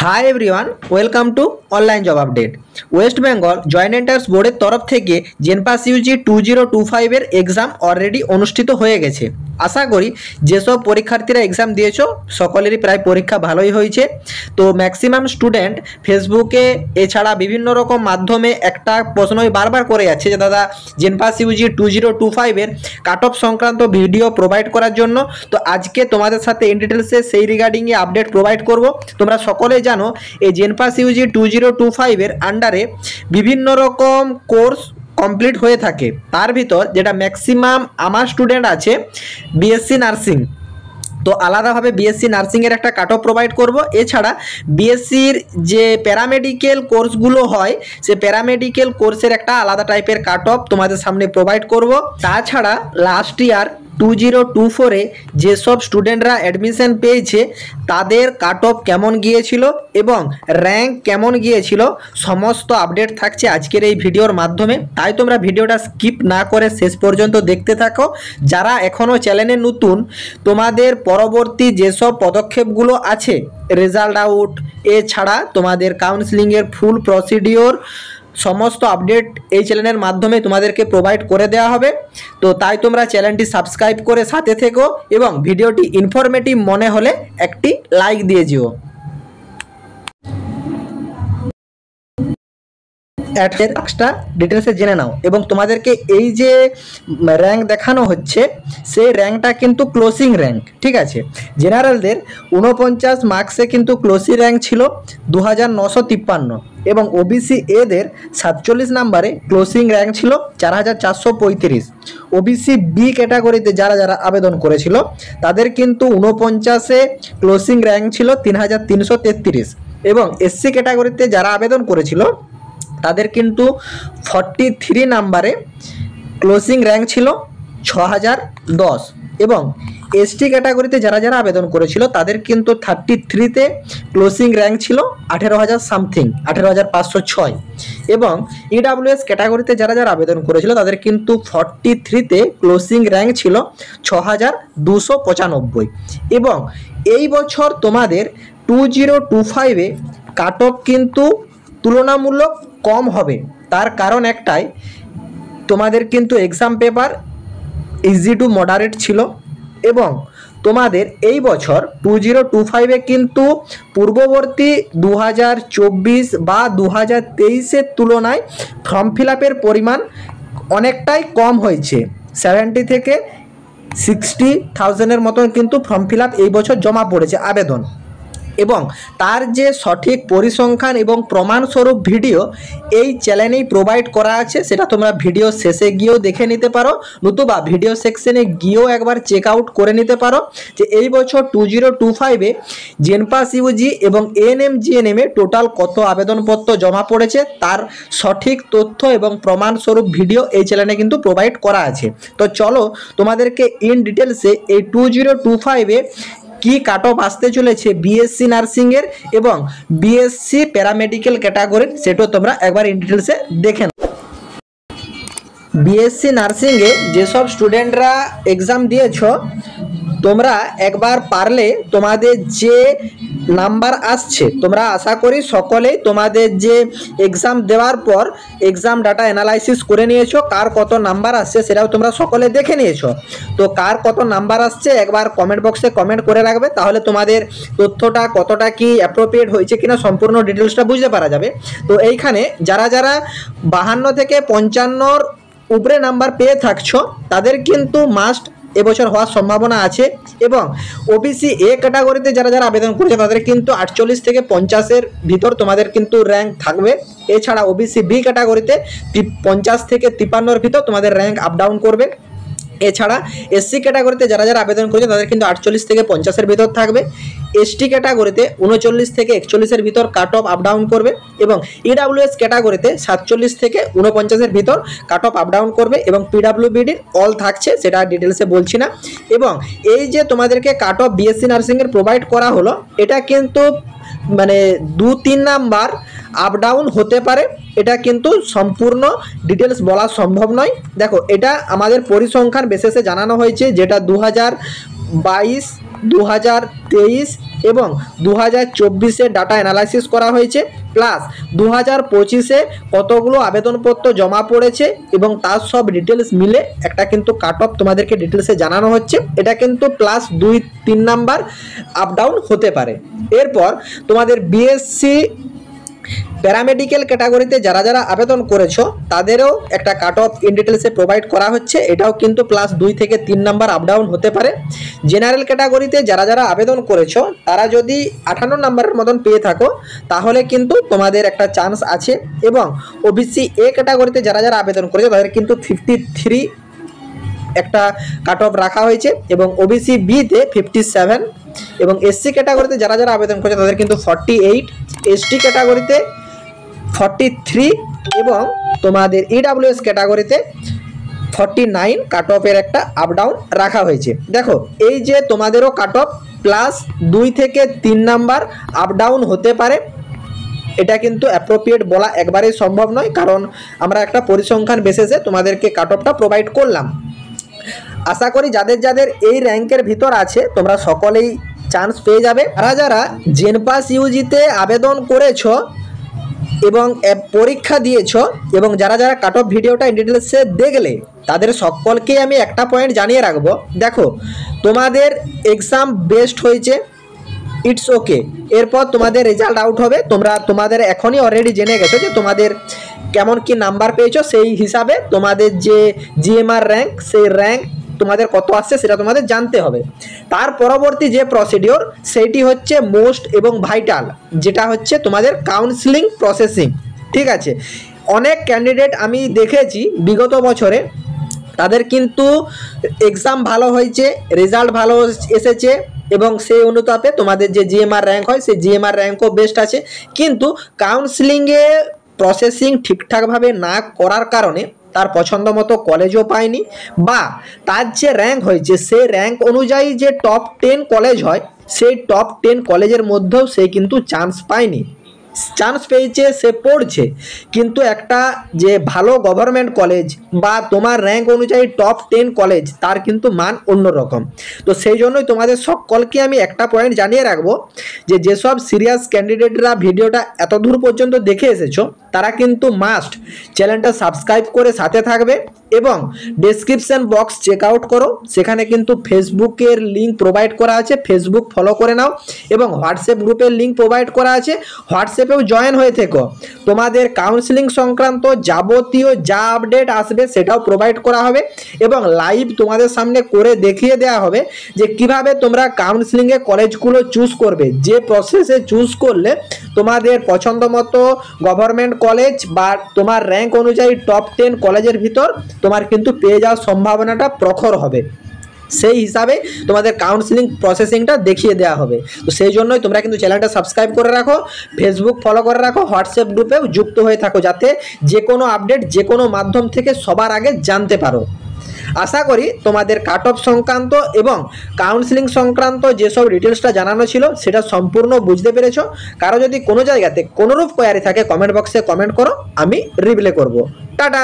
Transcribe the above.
High everyone welcome to online job update. West Bengal joint entrance बोर्डেर तरफ থেকে জেনপাস Yuji 2025 এর एग्जाम অলরেডি অনুষ্ঠিত হয়ে গেছে। আশা করি যেসব পরীক্ষার্থীরা एग्जाम দিয়েছো সকলেরই প্রায় পরীক্ষা ভালোই হয়েছে। তো ম্যাক্সিমাম স্টুডেন্ট ফেসবুকে এছাড়া বিভিন্ন রকম মাধ্যমে একটা প্রশ্নই বারবার করে যাচ্ছে যে দাদা জেনপাস ইউজি 2025 এর কাট অফ সংক্রান্ত ভিডিও প্রোভাইড করার জন্য। তো আজকে তোমাদের সাথে ইন ডিটেলসে সেই রিগার্ডিং এ আপডেট প্রোভাইড করব। তোমরা সকলে জানো এই জেনপাস ইউজি 2025 এর আন্ডারে বিভিন্ন রকম কোর্স কমপ্লিট হয়ে থাকে। তার ভিতর যেটা ম্যাক্সিমাম আমার স্টুডেন্ট আছে বিএসসি নার্সিং, তো আলাদাভাবে বিএসসি নার্সিংয়ের একটা কাট অফ প্রোভাইড করব। এছাড়া বিএসসির যে প্যারামেডিক্যাল কোর্সগুলো হয় সে প্যারামেডিক্যাল কোর্সের একটা আলাদা টাইপের কাট অফ তোমাদের সামনে প্রোভাইড করব। তাছাড়া লাস্ট ইয়ার 2024 এ যেসব স্টুডেন্টরা অ্যাডমিশন পেয়েছে তাদের কাট অফ কেমন গিয়েছিল এবং র্যাঙ্ক কেমন গিয়েছিল সমস্ত আপডেট থাকছে আজকের এই ভিডিওর মাধ্যমে। তাই তোমরা ভিডিওটা স্কিপ না করে শেষ পর্যন্ত দেখতে থাকো। যারা এখনও চ্যানেলে নতুন, তোমাদের পরবর্তী যেসব পদক্ষেপগুলো আছে রেজাল্ট আউট এছাড়া তোমাদের কাউন্সেলিংয়ের ফুল প্রসিডিওর সমস্ত আপডেট এই চ্যানেলের মাধ্যমে তোমাদেরকে প্রোভাইড করে দেওয়া হবে। তো তাই তোমরা চ্যানেলটি সাবস্ক্রাইব করে সাথে থেকো এবং ভিডিওটি ইনফরমেটিভ মনে হলে একটি লাইক দিয়ে যেও। একটা ডিটেলসে জেনে নাও এবং তোমাদেরকে এই যে র্যাঙ্ক দেখানো হচ্ছে সেই র্যাঙ্কটা কিন্তু ক্লোজিং র্যাঙ্ক, ঠিক আছে। জেনারেলদের 49 মার্কসে কিন্তু ক্লোজিং র্যাঙ্ক ছিল 2953 এবং ওবিসি এদের 47 নম্বরে ক্লোজিং র্যাঙ্ক ছিল 4435। ওবিসি বি ক্যাটাগরিতে যারা যারা আবেদন করেছিল তাদের কিন্তু 49-এ ক্লোজিং র্যাঙ্ক ছিল 3333 এবং এসসি ক্যাটাগরিতে যারা আবেদন করেছিল তাদের কিন্তু 43 নম্বরে ক্লোজিং র্যাঙ্ক ছিল 6010 এবং এসটি ক্যাটাগরিতে যারা যারা আবেদন করেছিল তাদের কিন্তু 33-তে ক্লোজিং র্যাঙ্ক ছিল 18,000 সামথিং, 18,506 এবং ইডাব্লিউএস ক্যাটাগরিতে যারা যারা আবেদন করেছিল তাদের কিন্তু 43-তে ক্লোজিং র্যাঙ্ক ছিল 6,295 এবং এই বছর তোমাদের 2025-এ কাট অফ কিন্তু তুলনামূলক কম হবে। তার কারণ একটাই, তোমাদের কিন্তু exam paper easy to moderate ছিল এবং তোমাদের এই বছর 2025-এ কিন্তু পূর্ববর্তী 2024 বা 2023-এর তুলনায় ফর্ম ফিল আপের পরিমাণ অনেকটাই কম হয়েছে। 70 থেকে 60,000-এর মতন কিন্তু ফর্ম ফিল আপ এই বছর জমা পড়েছে আবেদন এবং তার যে সঠিক পরিসংখ্যান এবং প্রমাণস্বরূপ ভিডিও এই চ্যানেলেই প্রোভাইড করা আছে। সেটা তোমরা ভিডিও শেষে গিয়েও দেখে নিতে পারো, নতুবা ভিডিও সেকশনে গিয়েও একবার চেক আউট করে নিতে পারো যে এই বছর 2025-এ জেনপাস ইউজি এবং এএনএম-জিএনএমে টোটাল কত আবেদনপত্র জমা পড়েছে তার সঠিক তথ্য এবং প্রমাণস্বরূপ ভিডিও এই চ্যানেলে কিন্তু প্রোভাইড করা আছে। তো চলো তোমাদেরকে ইন ডিটেলসে এই 2025-এ কি কাট অফ আসতে চলেছে বিএসসি নার্সিংয়ের এবং বিএসসি প্যারামেডিক্যাল ক্যাটাগরির সেটাও তোমরা একবার ইন ডিটেলসে দেখে নাও। বিএসসি নার্সিংয়ে যেসব স্টুডেন্টরা এক্সাম দিয়েছো তোমরা একবার পারলে তোমাদের যে নাম্বার আসছে, তোমরা আশা করি সকলেই তোমাদের যে এক্সাম দেওয়ার পর এক্সাম ডাটা অ্যানালাইসিস করে নিয়েছো, কার কত নাম্বার আসছে সেটাও তোমরা সকলে দেখে নিয়েছো। তো কার কত নাম্বার আসছে একবার কমেন্ট বক্সে কমেন্ট করে রাখবে, তাহলে তোমাদের তথ্যটা কতটা কি অ্যাপ্রোপ্রিয়েট হয়েছে কিনা সম্পূর্ণ ডিটেলসটা বুঝতে পারা যাবে। তো এইখানে যারা যারা 52 থেকে 55-র উপরে নাম্বার পেয়ে থাকছো তাদের কিন্তু মাস্ট এবছর হওয়ার সম্ভাবনা আছে এবং ওবিসি এ ক্যাটাগরিতে যারা যারা আবেদন করেছে তাদের কিন্তু 48 থেকে 50-এর ভিতর তোমাদের কিন্তু র্যাঙ্ক থাকবে। এছাড়া ওবিসি বি ক্যাটাগরিতে 50 থেকে 53-এর ভিতর তোমাদের র্যাঙ্ক আপ ডাউন করবে। এছাড়া এসসি ক্যাটাগরিতে যারা যারা আবেদন করেছে তাদের কিন্তু 48 থেকে 50-এর ভিতর থাকবে। এসটি ক্যাটাগরিতে 39 থেকে 41-এর ভিতর কাট অফ আপ ডাউন করবে এবং ইডাব্লিউএস ক্যাটাগরিতে 47 থেকে 49-এর ভিতর কাট অফ আপ ডাউন করবে এবং পিডাব্লিউবিডির অল থাকছে, সেটা ডিটেলসে বলছি না। এবং এই যে তোমাদেরকে কাট অফ বিএসসি নার্সিংয়ের প্রোভাইড করা হলো এটা কিন্তু মানে 2-3 নাম্বার আপ ডাউন হতে পারে, এটা কিন্তু সম্পূর্ণ ডিটেলস বলা সম্ভব নয়। দেখো এটা আমাদের পরিসংখ্যান বেসিসে জানানো হয়েছে, যেটা 2022, 2023 এবং 2024-এর ডাটা অ্যানালাইসিস করা হয়েছে, প্লাস 2025-এ কতগুলো আবেদনপত্র জমা পড়েছে এবং তার সব ডিটেলস মিলে একটা কিন্তু কাট অফ তোমাদেরকে ডিটেলসে জানানো হচ্ছে। এটা কিন্তু প্লাস 2-3 নাম্বার আপ ডাউন হতে পারে। এরপর তোমাদের বিএসসি প্যারামেডিক্যাল ক্যাটাগরিতে যারা যারা আবেদন করেছো তাদেরও একটা কাট অফ ইন ডিটেলসে প্রোভাইড করা হচ্ছে, এটাও কিন্তু প্লাস 2 থেকে 3 নাম্বার আপ ডাউন হতে পারে। জেনারেল ক্যাটাগরিতে যারা যারা আবেদন করেছো তারা যদি 58 নাম্বারের মতন পেয়ে থাকো তাহলে কিন্তু তোমাদের একটা চান্স আছে, এবং ওবিসি এ ক্যাটাগরিতে যারা যারা আবেদন করেছো তাদের কিন্তু 53 একটা কাট অফ রাখা হয়েছে, এবং ওবিসি বিতে 57, এবং এসসি ক্যাটাগরিতে যারা যারা আবেদন করেছে তাদের কিন্তু 48, এসটি ক্যাটাগরিতে 43 এবং তোমাদের ইডাব্লিউএস ক্যাটাগরিতে 49 কাট অফের একটা আপ ডাউন রাখা হয়েছে। দেখো এই যে তোমাদেরও কাট অফ প্লাস 2 থেকে 3 নাম্বার আপ ডাউন হতে পারে, এটা কিন্তু অ্যাপ্রোপ্রিয়েট বলা একবারেই সম্ভব নয়, কারণ আমরা একটা পরিসংখ্যান বেসিসে তোমাদেরকে কাট অফটা প্রোভাইড করলাম। আশা করি যাদের যাদের এই র্যাঙ্কের ভিতর আছে তোমরা সকলেই চান্স পেয়ে যাবে। যারা যারা জেনপাস ইউজিতে আবেদন করেছো এবং পরীক্ষা দিয়েছো এবং যারা যারা কাট অফ ভিডিওটা ইন ডিটেলসে দেখলে তাদের সকলকে আমি একটা পয়েন্ট জানিয়ে রাখবো, দেখো তোমাদের এক্সাম বেস্ট হয়েছে, ইটস ওকে। এরপর তোমাদের রেজাল্ট আউট হবে, তোমাদের এখনই অলরেডি জেনে গেছো যে তোমাদের কেমন কি নাম্বার পেয়েছো, সেই হিসাবে তোমাদের যে জিএমআর র্যাঙ্ক সেই র্যাঙ্ক তোমাদের কত আসছে সেটা তোমাদের জানতে হবে। তার পরবর্তী যে প্রসিডিওর সেইটি হচ্ছে মোস্ট এবং ভাইটাল, যেটা হচ্ছে তোমাদের কাউন্সিলিং প্রসেসিং। ঠিক আছে, অনেক ক্যান্ডিডেট আমি দেখেছি বিগত বছরে তাদের কিন্তু এক্সাম ভালো হয়েছে, রেজাল্ট ভালো এসেছে এবং সেই অনুতাপে তোমাদের যে জিএমআর র্যাঙ্ক হয় সেই জিএমআর র্যাঙ্কও বেস্ট আছে, কিন্তু কাউন্সিলিংয়ে প্রসেসিং ঠিকঠাকভাবে না করার কারণে তার পছন্দ মতো কলেজও পায়নি, বা তার যে র্যাঙ্ক হয়েছে সেই র্যাঙ্ক অনুযায়ী যে টপ 10 কলেজ হয় সেই টপ 10 কলেজের মধ্যেও সে কিন্তু চান্স পায়নি। চান্স পেয়েছে, সে পড়ছে, কিন্তু একটা যে ভালো গভর্নমেন্ট কলেজ বা তোমার র্যাঙ্ক অনুযায়ী টপ 10 কলেজ তার কিন্তু মান অন্যরকম। তো সেই জন্যই তোমাদের সকলকে আমি একটা পয়েন্ট জানিয়ে রাখবো যে যেসব সিরিয়াস ক্যান্ডিডেটরা ভিডিওটা এত দূর পর্যন্ত দেখে এসেছো তারা কিন্তু মাস্ট চ্যানেলটা সাবস্ক্রাইব করে সাথে থাকবে, এবং ডেসক্রিপশন বক্স চেক আউট করো, সেখানে কিন্তু ফেসবুকের লিঙ্ক প্রোভাইড করা আছে, ফেসবুক ফলো করে নাও, এবং হোয়াটসঅ্যাপ গ্রুপের লিঙ্ক প্রোভাইড করা আছে, হোয়াটসঅ্যাপেও জয়েন হয়ে থেকো। তোমাদের কাউন্সিলিং সংক্রান্ত যাবতীয় যা আপডেট আসবে সেটাও প্রোভাইড করা হবে, এবং লাইভ তোমাদের সামনে করে দেখিয়ে দেওয়া হবে যে কিভাবে তোমরা কাউন্সিলিংয়ে কলেজগুলো চুজ করবে, যে প্রসেসে চুজ করলে তোমাদের পছন্দ মতো গভর্নমেন্ট কলেজ বা তোমার র্যাঙ্ক অনুযায়ী টপ 10 কলেজের ভিতর তোমার কিন্তু পেয়ে যাওয়ার সম্ভাবনাটা প্রখর হবে। সেই হিসাবে তোমাদের কাউন্সিলিং প্রসেসিংটা দেখিয়ে দেওয়া হবে। তো সেই জন্যই তোমরা কিন্তু চ্যানেলটা সাবস্ক্রাইব করে রাখো, ফেসবুক ফলো করে রাখো, হোয়াটসঅ্যাপ গ্রুপেও যুক্ত হয়ে থাকো, যাতে যে কোনো আপডেট যে কোনো মাধ্যম থেকে সবার আগে জানতে পারো। আশা করি তোমাদের কাট অফ সংক্রান্ত এবং কাউন্সিলিং সংক্রান্ত যেসব ডিটেলসটা জানানো ছিল সেটা সম্পূর্ণ বুঝতে পেরেছো। কারো যদি কোনো জায়গাতে কোনোরূপ কোয়ারি থাকে কমেন্ট বক্সে কমেন্ট করো, আমি রিপ্লাই করব। টাটা।